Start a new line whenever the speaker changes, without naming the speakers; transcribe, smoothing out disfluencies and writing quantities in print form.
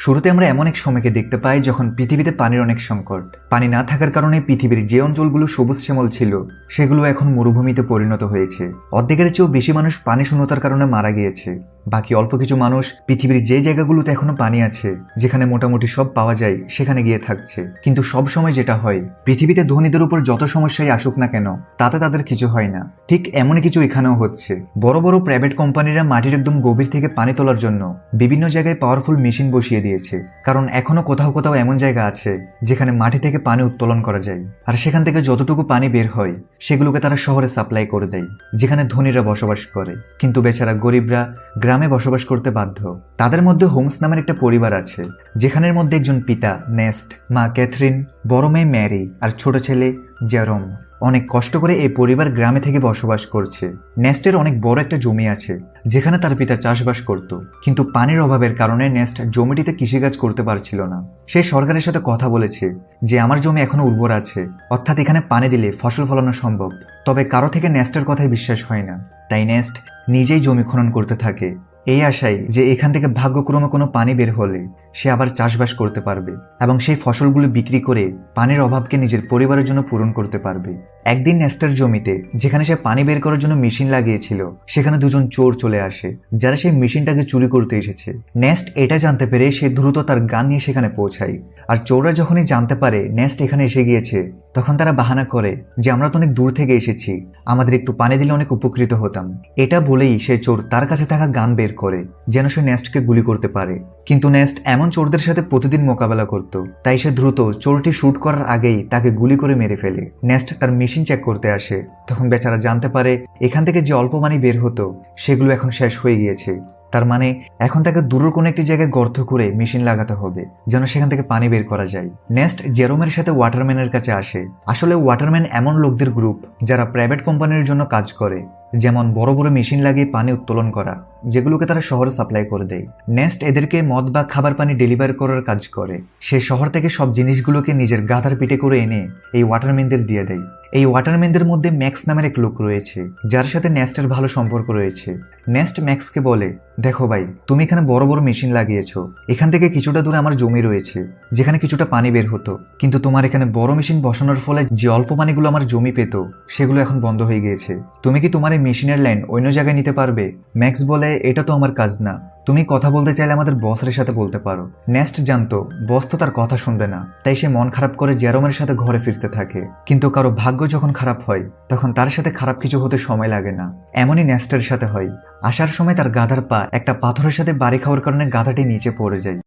শুরুতে আমরা এমন এক সময়কে দেখতে পাই যখন পৃথিবীতে পানির অনেক সংকট। পানি না থাকার কারণে পৃথিবীর যে অঞ্চলগুলো সবুজ শ্যামল ছিল সেগুলো এখন মরুভূমিতে পরিণত হয়েছে। অর্ধেকের চেয়েও বেশি মানুষ পানি শূন্যতার কারণে মারা গিয়েছে। বাকি অল্প কিছু মানুষ পৃথিবীর যে জায়গাগুলোতে এখনো পানি আছে, যেখানে মোটামুটি সব পাওয়া যায়, সেখানে গিয়ে থাকছে। কিন্তু সব সময় যেটা হয়, পৃথিবীতে ধনীদের উপর যত সমস্যাই আসুক না কেন, তাতে তাদের কিছু হয় না। ঠিক এমনই কিছু এখানেও হচ্ছে। বড় বড় প্রাইভেট কোম্পানিরা মাটির একদম গভীর থেকে পানি তোলার জন্য বিভিন্ন জায়গায় পাওয়ারফুল মেশিন বসিয়ে দিয়েছে, কারণ এখনো কোথাও কোথাও এমন জায়গা আছে যেখানে মাটি থেকে পানি উত্তোলন করা যায়। আর সেখান থেকে যতটুকু পানি বের হয় সেগুলোকে তারা শহরে সাপ্লাই করে দেয়, যেখানে ধনীরা বসবাস করে। কিন্তু বেচারা গরিবরা গ্রামে বসবাস করতে বাধ্য। তাদের মধ্যে হোমস নামের একটা পরিবার আছে, যেখানের মধ্যে একজন পিতা নেস্ট, মা ক্যাথরিন, বড় মেয়ে ম্যারি আর ছোট ছেলে জেরম অনেক কষ্ট করে এই পরিবার গ্রামে থেকে বসবাস করছে। নেস্টের অনেক বড় একটা জমি আছে, যেখানে তার পিতা চাষবাস করত। কিন্তু পানির অভাবের কারণে নেস্ট জমিটিতে কৃষিকাজ করতে পারছিল না। সে সরকারের সাথে কথা বলেছে যে আমার জমি এখনো উর্বর আছে, অর্থাৎ এখানে পানি দিলে ফসল ফলানো সম্ভব। তবে কারো থেকে নেস্টের কথাই বিশ্বাস হয় না। তাই নেস্ট নিজেই জমি খনন করতে থাকে, এই আশায় যে এখান থেকে ভাগ্যক্রমে কোনো পানি বের হলে সে আবার চাষবাস করতে পারবে এবং সেই ফসলগুলো বিক্রি করে পানির অভাবকে নিজের পরিবারের জন্য পূরণ করতে পারবে। একদিন নেস্টের জমিতে, যেখানে সে পানি বের করার জন্য মেশিন লাগিয়েছিল, সেখানে দুজন চোর চলে আসে, যারা সেই মেশিনটাকে চুরি করতে এসেছে। নেস্ট এটা জানতে পেরে সে দ্রুত তার গান নিয়ে সেখানে পৌঁছায়। আর চোররা যখনই জানতে পারে নেস্ট এখানে এসে গিয়েছে, তখন তারা বাহানা করে যে আমরা তো অনেক দূর থেকে এসেছি, আমাদের একটু পানি দিলে অনেক উপকৃত হতাম। এটা বলেই সে চোর তার কাছে থাকা গান বের করে যেন সে নেস্টকে গুলি করতে পারে। কিন্তু নেস্ট এমন চোরদের সাথে প্রতিদিন মোকাবেলা করত, তাই সে দ্রুত চোরটি শুট করার আগেই তাকে গুলি করে মেরে ফেলে। নেস্ট তার মেশিন চেক করতে আসে, তখন বেচারা জানতে পারে এখান থেকে যে অল্প পানি বের হতো সেগুলো এখন শেষ হয়ে গিয়েছে। তার মানে এখন তাকে দূরের কোনো একটি জায়গায় গর্ত করে মেশিন লাগাতে হবে যেন সেখান থেকে পানি বের করা যায়। নেস্ট জেরোমের সাথে ওয়াটারম্যানের কাছে আসে। আসলে ওয়াটারম্যান এমন লোকদের গ্রুপ যারা প্রাইভেট কোম্পানির জন্য কাজ করে, যেমন বড় বড় মেশিন লাগিয়ে পানি উত্তোলন করা, যেগুলোকে তারা শহরে সাপ্লাই করে দেয়। নেস্ট এদেরকে মদ বা খাবার পানি ডেলিভার করার কাজ করে। সে শহর থেকে সব জিনিসগুলোকে নিজের গাধার পিঠে করে এনে এই ওয়াটারম্যানদের দিয়ে দেয়। এই ওয়াটারম্যানদের মধ্যে ম্যাক্স নামের এক লোক রয়েছে, যার সাথে নেস্টের ভালো সম্পর্ক রয়েছে। নেস্ট ম্যাক্সকে বলে, দেখো ভাই, তুমি এখানে বড় বড় মেশিন লাগিয়েছো, এখান থেকে কিছুটা দূরে আমার জমি রয়েছে যেখানে কিছুটা পানি বের হতো, কিন্তু তোমার এখানে বড় মেশিন বসানোর ফলে যে অল্প পানিগুলো আমার জমি পেত সেগুলো এখন বন্ধ হয়ে গিয়েছে। তুমি কি তোমার এই মেশিনের লাইন অন্য জায়গায় নিতে পারবে? ম্যাক্স বলে, এটা তো আমার কাজ না, তুমি কথা বলতে চাইলে আমাদের বসের সাথে বলতে পারো। নেস্ট জানতো বস তো তার কথা শুনবে না, তাই সে মন খারাপ করে জেরোমের সাথে ঘরে ফিরতে থাকে। কিন্তু কারো ভাগ্য যখন খারাপ হয়, তখন তার সাথে খারাপ কিছু হতে সময় লাগে না। এমনই নেস্টের সাথে হয়। আসার সময় তার গাধার পা একটা পাথরের সাথে বাড়ি খাওয়ার কারণে গাধাটি নিচে পড়ে যায়।